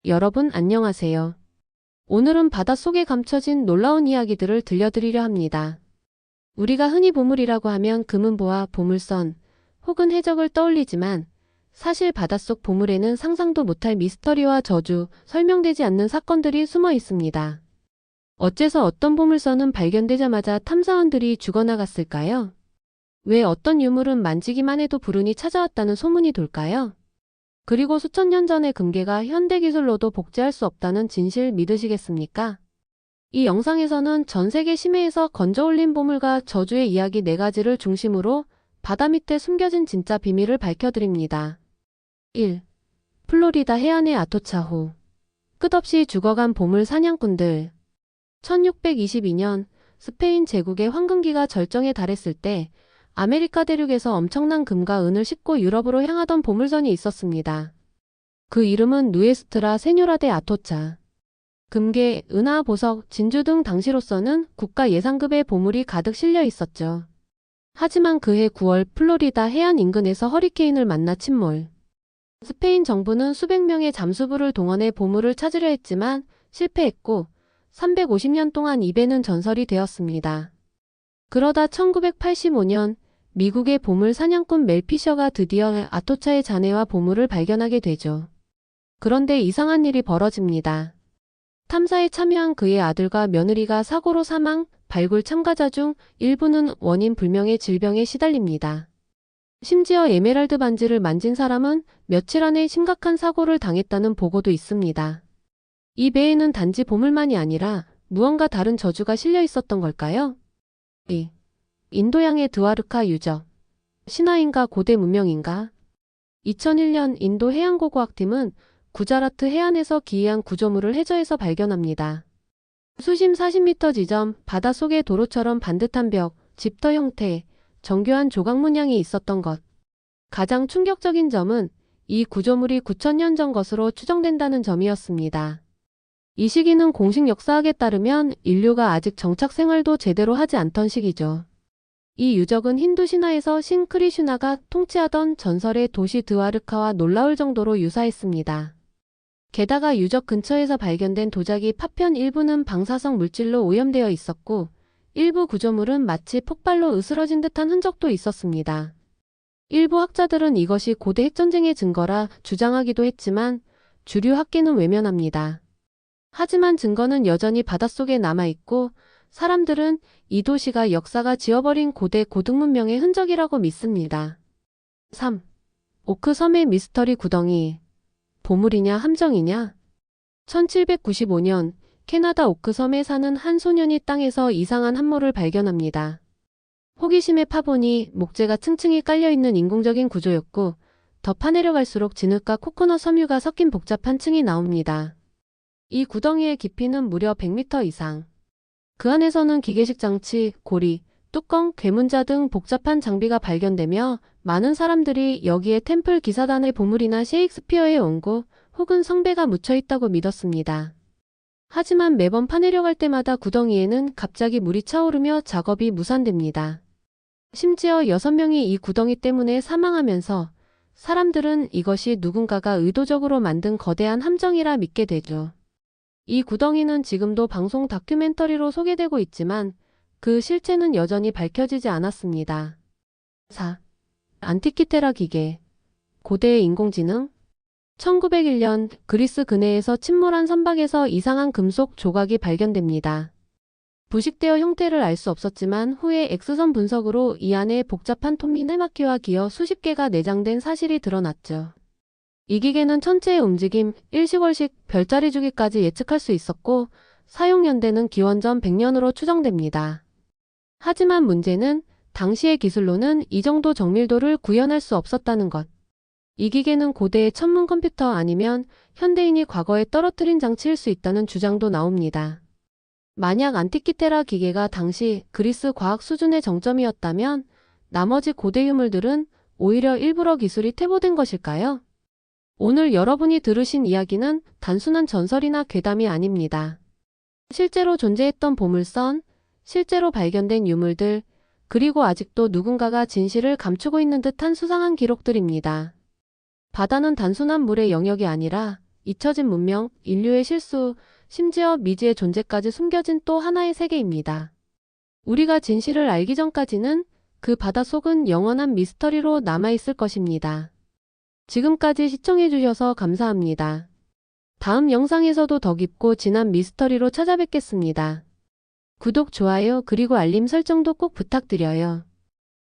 여러분 안녕하세요. 오늘은 바닷속에 감춰진 놀라운 이야기들을 들려드리려 합니다. 우리가 흔히 보물이라고 하면 금은보화, 보물선, 혹은 해적을 떠올리지만 사실 바닷속 보물에는 상상도 못할 미스터리와 저주, 설명되지 않는 사건들이 숨어 있습니다. 어째서 어떤 보물선은 발견되자마자 탐사원들이 죽어나갔을까요? 왜 어떤 유물은 만지기만 해도 불운이 찾아왔다는 소문이 돌까요? 그리고 수천 년 전의 금괴가 현대 기술로도 복제할 수 없다는 진실 믿으시겠습니까? 이 영상에서는 전 세계 심해에서 건져 올린 보물과 저주의 이야기 4가지를 중심으로 바다 밑에 숨겨진 진짜 비밀을 밝혀드립니다. 1. 플로리다 해안의 아토차호. 끝없이 죽어간 보물 사냥꾼들. 1622년 스페인 제국의 황금기가 절정에 달했을 때 아메리카 대륙에서 엄청난 금과 은을 싣고 유럽으로 향하던 보물선이 있었습니다. 그 이름은 누에스트라 세뇨라 데 아토차. 금괴, 은하, 보석, 진주 등 당시로서는 국가 예상급의 보물이 가득 실려 있었죠. 하지만 그해 9월 플로리다 해안 인근에서 허리케인을 만나 침몰. 스페인 정부는 수백 명의 잠수부를 동원해 보물을 찾으려 했지만 실패했고 350년 동안 이 배는 전설이 되었습니다. 그러다 1985년 미국의 보물 사냥꾼 멜 피셔가 드디어 아토차의 잔해와 보물을 발견하게 되죠. 그런데 이상한 일이 벌어집니다. 탐사에 참여한 그의 아들과 며느리가 사고로 사망, 발굴 참가자 중 일부는 원인 불명의 질병에 시달립니다. 심지어 에메랄드 반지를 만진 사람은 며칠 안에 심각한 사고를 당했다는 보고도 있습니다. 이 배에는 단지 보물만이 아니라 무언가 다른 저주가 실려 있었던 걸까요? 2. 인도양의 드와르카 유적. 신화인가 고대 문명인가? 2001년 인도 해양고고학팀은 구자라트 해안에서 기이한 구조물을 해저에서 발견합니다. 수심 40m 지점, 바닷속의 도로처럼 반듯한 벽, 집터 형태, 정교한 조각 문양이 있었던 것. 가장 충격적인 점은 이 구조물이 9,000년 전 것으로 추정된다는 점이었습니다. 이 시기는 공식 역사학에 따르면 인류가 아직 정착 생활도 제대로 하지 않던 시기죠. 이 유적은 힌두 신화에서 신 크리슈나가 통치하던 전설의 도시 드와르카와 놀라울 정도로 유사했습니다. 게다가 유적 근처에서 발견된 도자기 파편 일부는 방사성 물질로 오염되어 있었고 일부 구조물은 마치 폭발로 으스러진 듯한 흔적도 있었습니다. 일부 학자들은 이것이 고대 핵전쟁의 증거라 주장하기도 했지만 주류 학계는 외면합니다. 하지만 증거는 여전히 바닷속에 남아있고 사람들은 이 도시가 역사가 지워버린 고대 고등문명의 흔적이라고 믿습니다. 3. 오크 섬의 미스터리 구덩이. 보물이냐 함정이냐? 1795년 캐나다 오크 섬에 사는 한 소년이 땅에서 이상한 함몰을 발견합니다. 호기심에 파보니 목재가 층층이 깔려있는 인공적인 구조였고 더 파내려갈수록 진흙과 코코넛 섬유가 섞인 복잡한 층이 나옵니다. 이 구덩이의 깊이는 무려 100m 이상. 그 안에서는 기계식 장치, 고리, 뚜껑, 괴문자 등 복잡한 장비가 발견되며 많은 사람들이 여기에 템플 기사단의 보물이나 셰익스피어의 원고 혹은 성배가 묻혀있다고 믿었습니다. 하지만 매번 파내려갈 때마다 구덩이에는 갑자기 물이 차오르며 작업이 무산됩니다. 심지어 6명이 이 구덩이 때문에 사망하면서 사람들은 이것이 누군가가 의도적으로 만든 거대한 함정이라 믿게 되죠. 이 구덩이는 지금도 방송 다큐멘터리로 소개되고 있지만 그 실체는 여전히 밝혀지지 않았습니다. 4. 안티키테라 기계. 고대의 인공지능? 1901년 그리스 근해에서 침몰한 선박에서 이상한 금속 조각이 발견됩니다. 부식되어 형태를 알 수 없었지만 후에 엑스선 분석으로 이 안에 복잡한 톱니네마키와 기어 수십 개가 내장된 사실이 드러났죠. 이 기계는 천체의 움직임, 일시월식, 별자리 주기까지 예측할 수 있었고 사용 연대는 기원전 100년으로 추정됩니다. 하지만 문제는 당시의 기술로는 이 정도 정밀도를 구현할 수 없었다는 것. 이 기계는 고대의 천문 컴퓨터 아니면 현대인이 과거에 떨어뜨린 장치일 수 있다는 주장도 나옵니다. 만약 안티키테라 기계가 당시 그리스 과학 수준의 정점이었다면 나머지 고대 유물들은 오히려 일부러 기술이 퇴보된 것일까요? 오늘 여러분이 들으신 이야기는 단순한 전설이나 괴담이 아닙니다. 실제로 존재했던 보물선, 실제로 발견된 유물들, 그리고 아직도 누군가가 진실을 감추고 있는 듯한 수상한 기록들입니다. 바다는 단순한 물의 영역이 아니라 잊혀진 문명, 인류의 실수, 심지어 미지의 존재까지 숨겨진 또 하나의 세계입니다. 우리가 진실을 알기 전까지는 그 바닷속은 영원한 미스터리로 남아있을 것입니다. 지금까지 시청해주셔서 감사합니다. 다음 영상에서도 더 깊고 진한 미스터리로 찾아뵙겠습니다. 구독, 좋아요, 그리고 알림 설정도 꼭 부탁드려요.